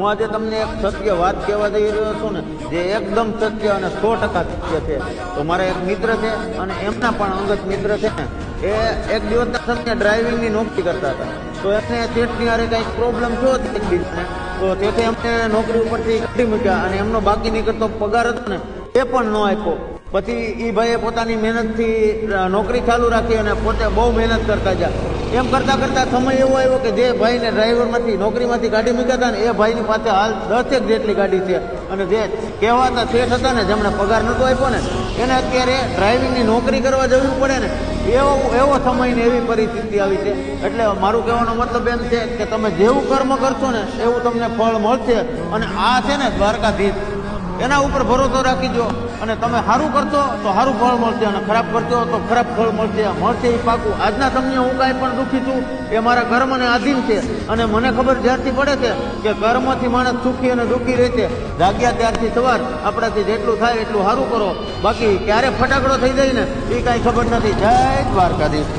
હું આજે તમને એક સત્ય વાત કહેવા જઈ રહ્યો છું ને, જે એકદમ સત્ય અને 100% સત્ય છે. તો મારા એક મિત્ર છે અને એમના પણ અંગત મિત્ર છે ને, એ એક દિવસના સમયે ડ્રાઇવિંગની નોકરી કરતા હતા. તો એમને ચેટની હારે કંઈક પ્રોબ્લેમ થયો હતો એકબીજાને, તો તેથી એમને નોકરી ઉપરથી કાઢી મૂક્યા અને એમનો બાકી નીકળતો પગાર હતો ને એ પણ ન આપ્યો. પછી એ ભાઈએ પોતાની મહેનતથી નોકરી ચાલુ રાખી અને પોતે બહુ મહેનત કરતા ગયા. એમ કરતા કરતા સમય એવો આવ્યો કે જે ભાઈને ડ્રાઈવરમાંથી નોકરીમાંથી ગાડી મૂક્યા હતા ને, એ ભાઈની પાસે હાલ 10 જેટલી ગાડી છે. અને જે કહેવાતા શેઠ હતા ને, જેમણે પગાર નહોતો આપ્યો ને, એને અત્યારે ડ્રાઇવિંગની નોકરી કરવા જવું પડે ને, એવો સમય ને એવી પરિસ્થિતિ આવી છે. એટલે મારું કહેવાનો મતલબ એમ છે કે તમે જેવું કર્મ કરશો ને એવું તમને ફળ મળશે. અને આ છે ને દ્વારકાધીશ, એના ઉપર ભરોસો રાખીજો અને તમે સારું કરશો તો સારું ફળ મળશે, અને ખરાબ કરશો તો ખરાબ ફળ મળશે એ પાકું. આજના સમયે હું કાંઈ પણ દુઃખી છું એ મારા કર્મને આધીન છે. અને મને ખબર જ્યારથી પડે છે કે કર્મથી માણસ સુખી અને દુઃખી રહે છે, જાગ્યા ત્યારથી સવાર આપણાથી જેટલું થાય એટલું સારું કરો. બાકી ક્યારે ફટાકડો થઈ જાય ને એ કાંઈ ખબર નથી. જય દ્વારકાધીશ.